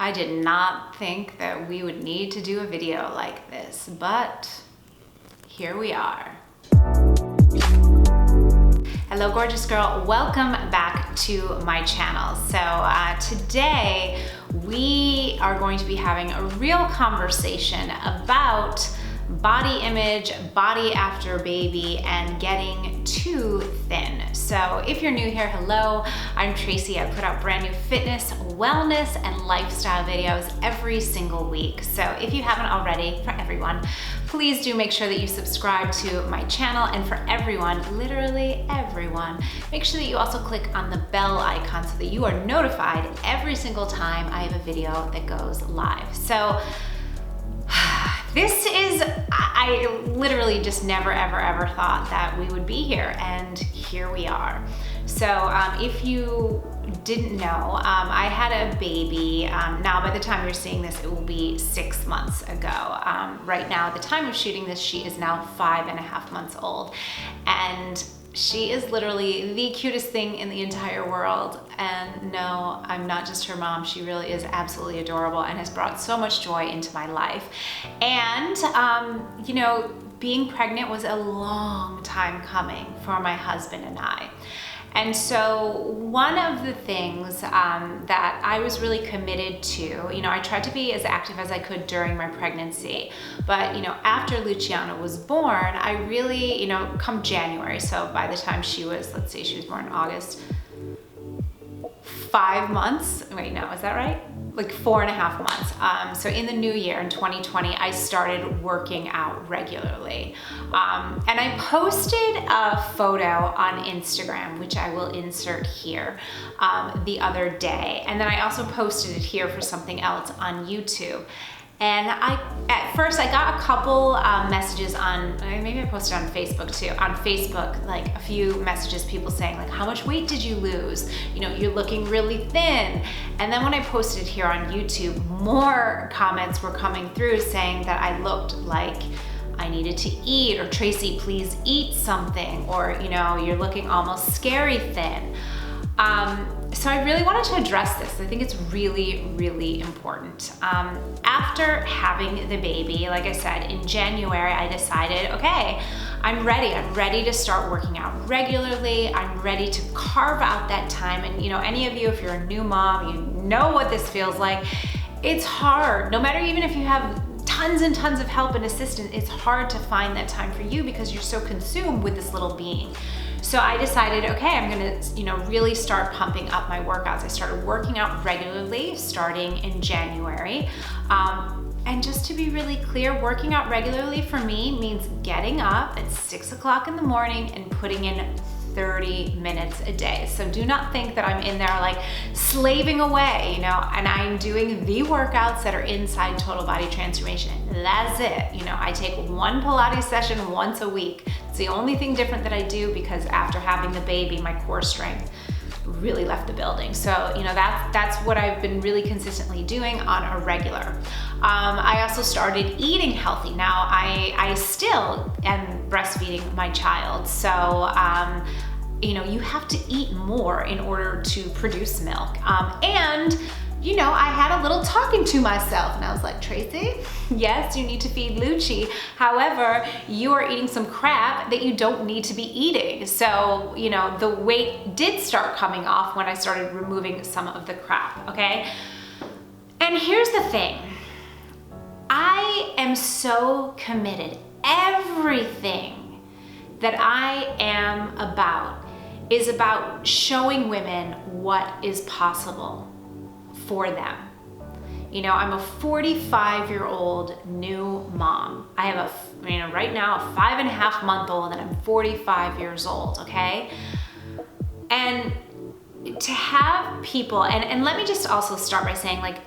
I did not think that we would need to do a video like this, but here we are. Hello, gorgeous girl. Welcome back to my channel. So today we are going to be having a real conversation about body image, body after baby, and getting too thin. So if you're new here, hello, I'm Tracy. I put out brand new fitness, wellness, and lifestyle videos every single week. So if you haven't already, for everyone, please do make sure that you subscribe to my channel. And for everyone, literally everyone, make sure that you also click on the bell icon so that you are notified every single time I have a video that goes live. So this is, I literally just never, ever thought that we would be here, and here we are. So if you didn't know, I had a baby. Now by the time you're seeing this, it will be 6 months ago. Right now, at the time of shooting this, she is now 5.5 months old. And she is literally the cutest thing in the entire world. And no, I'm not just her mom. She really is absolutely adorable and has brought so much joy into my life. And, you know, being pregnant was a long time coming for my husband and I. And so one of the things that I was really committed to, you know, I tried to be as active as I could during my pregnancy, but, you know, after Luciana was born, I really, you know, come January, so by the time she was, let's see, she was born in August, 5 months, wait, no, is that right? Like 4.5 months. So in the new year, in 2020, I started working out regularly. And I posted a photo on Instagram, which I will insert here, the other day. And then I also posted it here for something else on YouTube. And at first I got a couple messages on, maybe I posted on Facebook too, on Facebook, like a few messages, people saying like, how much weight did you lose? You know, you're looking really thin. And then when I posted here on YouTube, more comments were coming through saying that I looked like I needed to eat, or Tracy, please eat something, or, you know, you're looking almost scary thin. So I really wanted to address this. I think it's really, really important. After having the baby, like I said, in January, I decided, okay, I'm ready to start working out regularly. I'm ready to carve out that time. And you know, any of you, if you're a new mom, you know what this feels like. It's hard, no matter, even if you have tons and tons of help and assistance, it's hard to find that time for you because you're so consumed with this little being. So I decided, okay, I'm gonna, you know, really start pumping up my workouts. I started working out regularly starting in January. And just to be really clear, working out regularly for me means getting up at 6 o'clock in the morning and putting in 30 minutes a day. So do not think that I'm in there like slaving away, you know, and I'm doing the workouts that are inside Total Body Transformation. That's it. You know, I take one Pilates session once a week. It's the only thing different that I do because after having the baby, my core strength really left the building. So, you know, that's what I've been really consistently doing on a regular. I also started eating healthy. Now, I still am breastfeeding my child. So, you know, you have to eat more in order to produce milk. And you know, I had a little talking to myself and I was like, Tracy, yes, you need to feed Lucci. However, you are eating some crap that you don't need to be eating. So, you know, the weight did start coming off when I started removing some of the crap, okay? And here's the thing. I am so committed. Everything that I am about is about showing women what is possible for them. You know, I'm a 45-year-old new mom. I have you know, right now a 5.5-month-old and I'm 45 years old, okay? And to have people, and let me just also start by saying, like,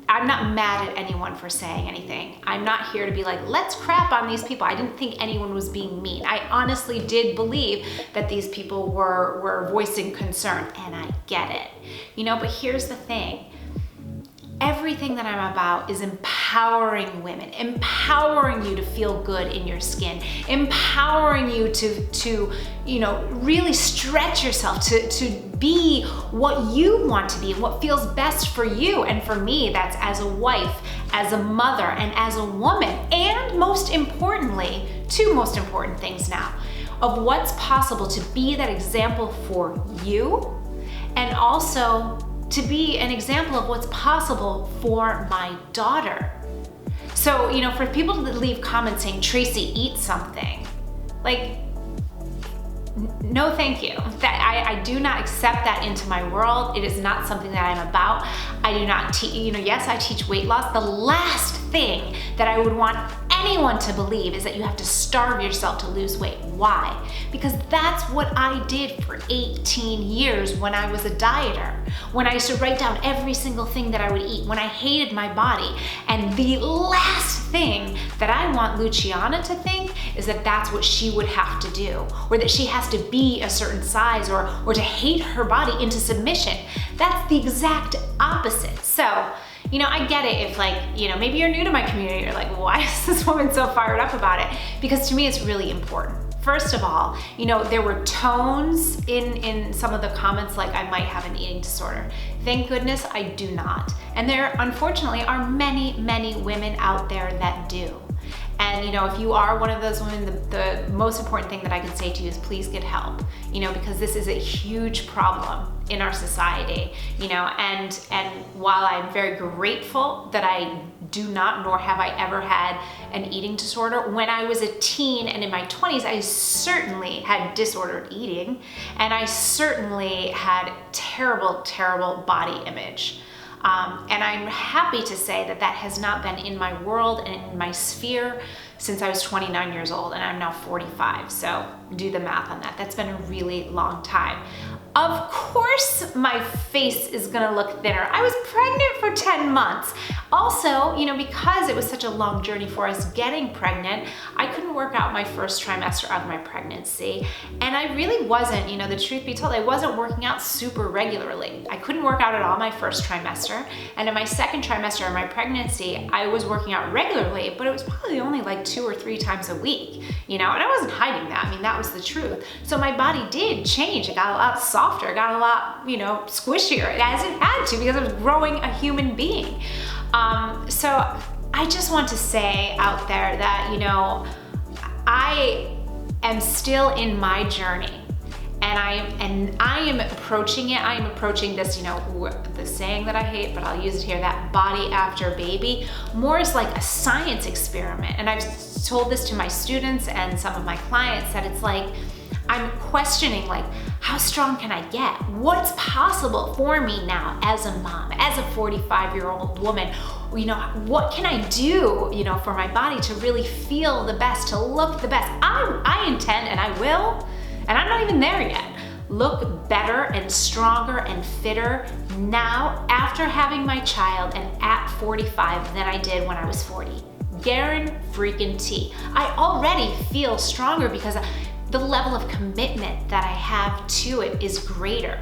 I'm not mad at anyone for saying anything. I'm not here to be like, let's crap on these people. I didn't think anyone was being mean. I honestly did believe that these people were voicing concern, and I get it. You know, but here's the thing. Every everything that I'm about is empowering women, empowering you to feel good in your skin, empowering you to really stretch yourself to be what you want to be and what feels best for you. And for me, that's as a wife, as a mother, and as a woman. And most importantly, two most important things now, of what's possible to be that example for you, and also to be an example of what's possible for my daughter. So, for people to leave comments saying, Tracy, eat something, like, no, thank you. I do not accept that into my world. It is not something that I'm about. I do not teach, yes, I teach weight loss. The last thing that I would want anyone to believe is that you have to starve yourself to lose weight. Why? Because that's what I did for 18 years when I was a dieter. When I used to write down every single thing that I would eat, when I hated my body. And the last thing that I want Luciana to think is that that's what she would have to do, or that she has to be a certain size, or to hate her body into submission. That's the exact opposite. So, I get it if maybe you're new to my community, you're like, why is this woman so fired up about it? Because to me, it's really important. First of all, there were tones in some of the comments like I might have an eating disorder. Thank goodness I do not. And there, unfortunately, are many, many women out there that do. And if you are one of those women, the most important thing that I can say to you is please get help, because this is a huge problem in our society, and while I'm very grateful that I do not, nor have I ever had an eating disorder, when I was a teen and in my 20s, I certainly had disordered eating, and I certainly had terrible, terrible body image. And I'm happy to say that that has not been in my world and in my sphere since I was 29 years old, and I'm now 45. So do the math on that. That's been a really long time. Of course, my face is gonna look thinner. I was pregnant for 10 months. Also, because it was such a long journey for us getting pregnant, I couldn't work out my first trimester of my pregnancy. And I really wasn't, the truth be told, I wasn't working out super regularly. I couldn't work out at all my first trimester. And in my second trimester of my pregnancy, I was working out regularly, but it was probably only like 2 or 3 times a week, and I wasn't hiding that. I mean, that was the truth. So my body did change. It got a lot softer, it got a lot, squishier, as it had to, because I was growing a human being. So I just want to say out there that, I am still in my journey, and I am approaching it. I am approaching this, the saying that I hate, but I'll use it here, that body after baby, more as like a science experiment. And I've told this to my students and some of my clients, that it's like, I'm questioning, like, how strong can I get? What's possible for me now as a mom, as a 45-year-old woman? What can I do, for my body to really feel the best, to look the best? I intend, and I will, and I'm not even there yet, look better and stronger and fitter now after having my child and at 45 than I did when I was 40. Guarantee. I already feel stronger because the level of commitment that I have to it is greater.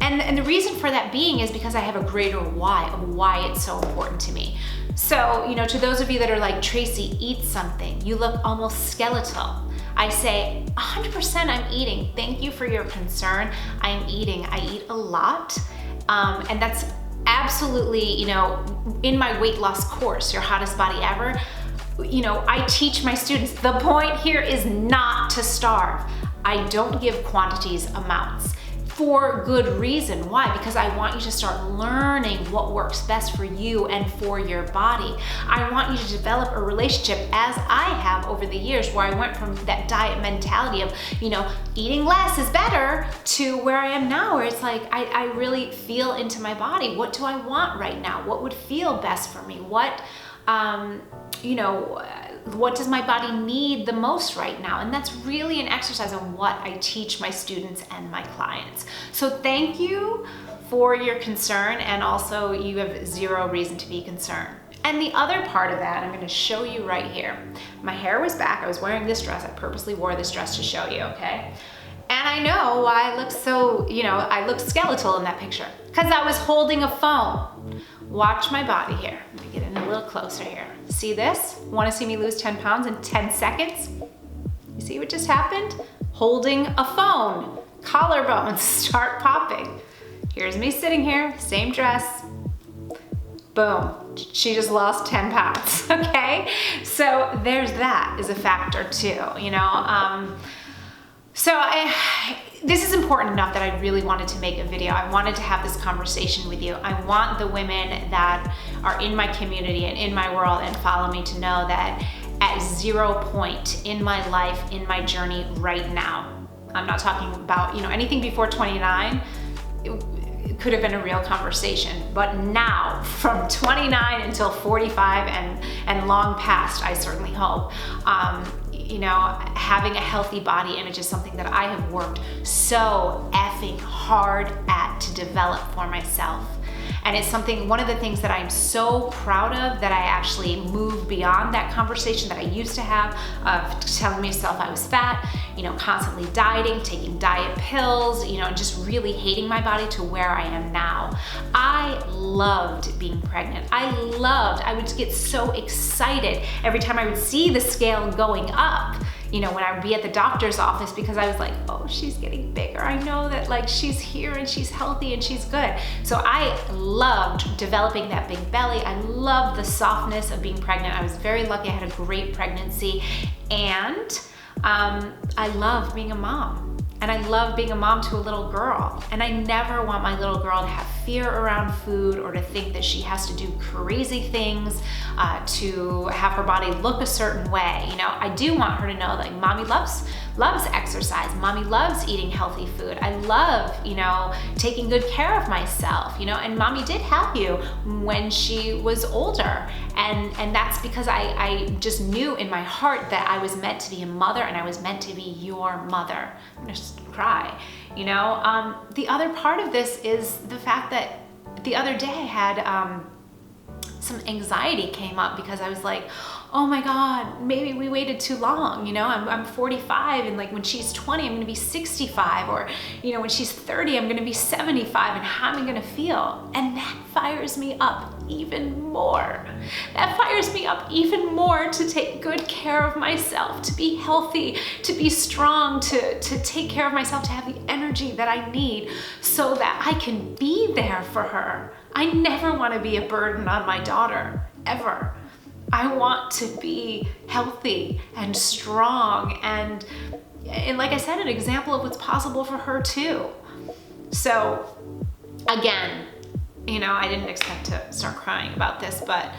And the reason for that being is because I have a greater why of why it's so important to me. So, to those of you that are like, Tracy, eat something. You look almost skeletal. I say, 100% I'm eating. Thank you for your concern. I'm eating. I eat a lot. And that's absolutely, in my weight loss course, Your Hottest Body Ever, I teach my students, the point here is not to starve. I don't give quantities, amounts, for good reason. Why? Because I want you to start learning what works best for you and for your body. I want you to develop a relationship, as I have over the years, where I went from that diet mentality of, eating less is better, to where I am now, where it's like, I really feel into my body. What do I want right now? What would feel best for me? What does my body need the most right now? And that's really an exercise on what I teach my students and my clients. So thank you for your concern, and also you have zero reason to be concerned. And the other part of that, I'm gonna show you right here. My hair was back, I was wearing this dress, I purposely wore this dress to show you, okay? And I know why I look so, I look skeletal in that picture, because I was holding a phone. Watch my body here. Let me get in a little closer here. See this? Want to see me lose 10 pounds in 10 seconds? You see what just happened? Holding a phone. Collarbones start popping. Here's me sitting here, same dress. Boom, she just lost 10 pounds, okay? So there's that is a factor too, you know? This is important enough that I really wanted to make a video. I wanted to have this conversation with you. I want the women that are in my community and in my world and follow me to know that at 0 point in my life, in my journey right now, I'm not talking about, you know, anything before 29, it could have been a real conversation, but now from 29 until 45 and long past, I certainly hope, you know, having a healthy body image is something that I have worked so effing hard at to develop for myself. And it's something, one of the things that I'm so proud of, that I actually moved beyond that conversation that I used to have of telling myself I was fat, you know, constantly dieting, taking diet pills, you know, and just really hating my body to where I am now. I loved being pregnant. I would get so excited every time I would see the scale going up, you know, when I would be at the doctor's office, because I was like, oh, she's getting bigger. I know that like she's here and she's healthy and she's good. So I loved developing that big belly. I loved the softness of being pregnant. I was very lucky. I had a great pregnancy, and I loved being a mom. And I love being a mom to a little girl. And I never want my little girl to have fear around food or to think that she has to do crazy things to have her body look a certain way. You know, I do want her to know that mommy loves exercise. Mommy loves eating healthy food. I love, you know, taking good care of myself, you know, and mommy did have you when she was older. And that's because I just knew in my heart that I was meant to be a mother, and I was meant to be your mother. I'm gonna just cry, you know? The other part of this is the fact that the other day I had some anxiety came up because I was like, oh my God, maybe we waited too long. You know, I'm 45, and like when she's 20, I'm gonna be 65, or, you know, when she's 30, I'm gonna be 75, and how am I gonna feel? And that fires me up even more. That fires me up even more to take good care of myself, to be healthy, to be strong, to take care of myself, to have the energy that I need so that I can be there for her. I never wanna be a burden on my daughter, ever. I want to be healthy and strong and like I said, an example of what's possible for her too. So again, you know, I didn't expect to start crying about this, but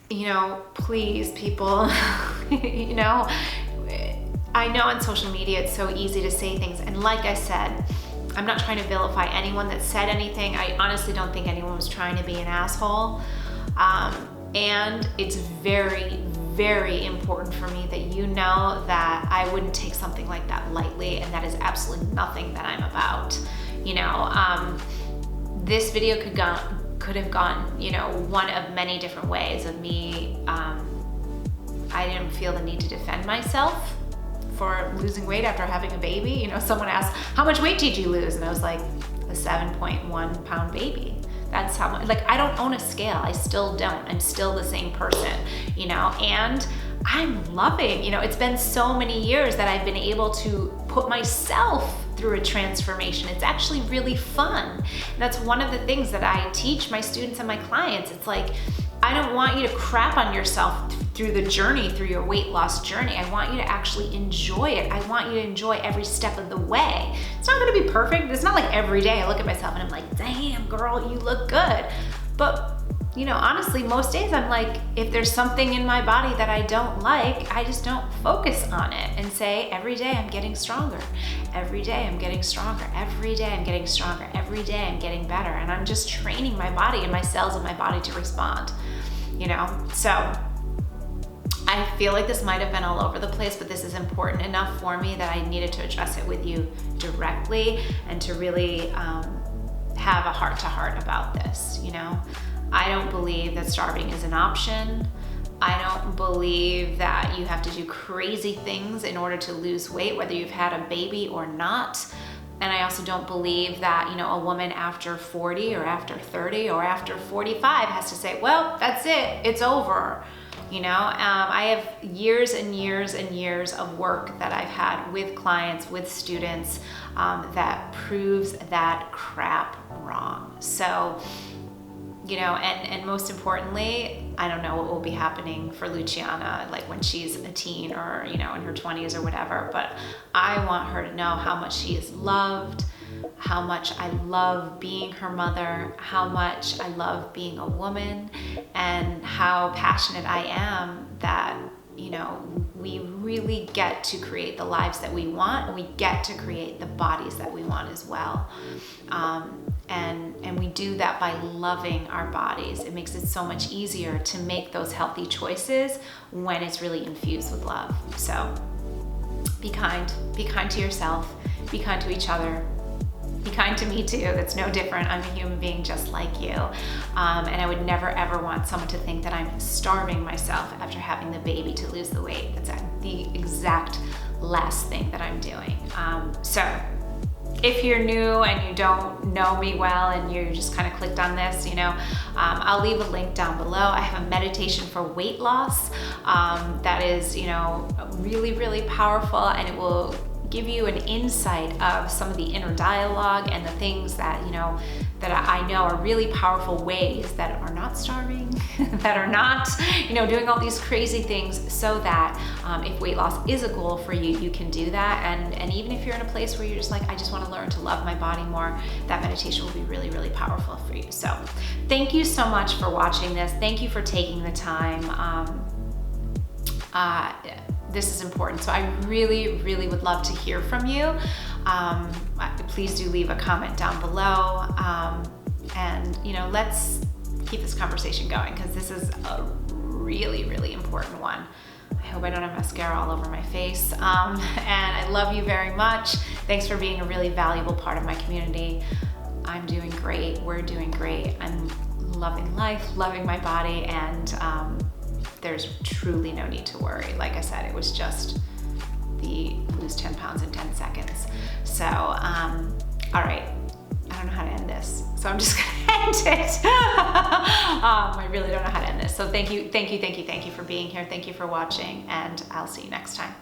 you know, please people, you know, I know on social media it's so easy to say things, and like I said, I'm not trying to vilify anyone that said anything. I honestly don't think anyone was trying to be an asshole. And it's very, very important for me that you know that I wouldn't take something like that lightly, and that is absolutely nothing that I'm about. You know, this video could have gone, you know, one of many different ways of me. I didn't feel the need to defend myself for losing weight after having a baby. You know, someone asked, how much weight did you lose? And I was like, a 7.1 pound baby. That's how much, like, I don't own a scale. I still don't. I'm still the same person, you know, and I'm loving, you know, it's been so many years that I've been able to put myself through a transformation. It's actually really fun. And that's one of the things that I teach my students and my clients. It's like, I don't want you to crap on yourself through the journey, through your weight loss journey. I want you to actually enjoy it. I want you to enjoy every step of the way. It's not gonna be perfect. It's not like every day I look at myself and I'm like, damn girl, you look good. But you know, honestly, most days I'm like, if there's something in my body that I don't like, I just don't focus on it and say, every day I'm getting stronger. Every day I'm getting stronger. Every day I'm getting stronger. Every day I'm getting better. And I'm just training my body and my cells in my body to respond, you know? So I feel like this might have been all over the place, but this is important enough for me that I needed to address it with you directly and to really have a heart-to-heart about this, you know? I don't believe that starving is an option. I don't believe that you have to do crazy things in order to lose weight, whether you've had a baby or not. And I also don't believe that, you know, a woman after 40 or after 30 or after 45 has to say, well, that's it, it's over. You know, I have years and years and years of work that I've had with clients, with students, that proves that crap wrong. So, you know, and most importantly, I don't know what will be happening for Luciana, like when she's a teen or, you know, in her 20s or whatever, but I want her to know how much she is loved, how much I love being her mother, how much I love being a woman, and how passionate I am that, you know, we really get to create the lives that we want, and we get to create the bodies that we want as well. And we do that by loving our bodies. It makes it so much easier to make those healthy choices when it's really infused with love. So be kind to yourself, be kind to each other, be kind to me too. That's no different. I'm a human being just like you. And I would never ever want someone to think that I'm starving myself after having the baby to lose the weight. That's the exact last thing that I'm doing. So if you're new and you don't know me well and you just kind of clicked on this, you know, I'll leave a link down below. I have a meditation for weight loss that is, you know, really, really powerful, and it will give you an insight of some of the inner dialogue and the things that, you know, that I know are really powerful ways that are not starving, that are not, you know, doing all these crazy things, so that if weight loss is a goal for you, you can do that. And even if you're in a place where you're just like, I just want to learn to love my body more, that meditation will be really, really powerful for you. So thank you so much for watching this. Thank you for taking the time. This is important. So I really, really would love to hear from you. Please do leave a comment down below. And, you know, let's keep this conversation going, because this is a really, really important one. I hope I don't have mascara all over my face. And I love you very much. Thanks for being a really valuable part of my community. I'm doing great. We're doing great. I'm loving life, loving my body, and there's truly no need to worry. Like I said, it was just the lose 10 pounds in 10 seconds. So, all right, I don't know how to end this, so I'm just gonna end it. I really don't know how to end this. So thank you for being here. Thank you for watching, and I'll see you next time.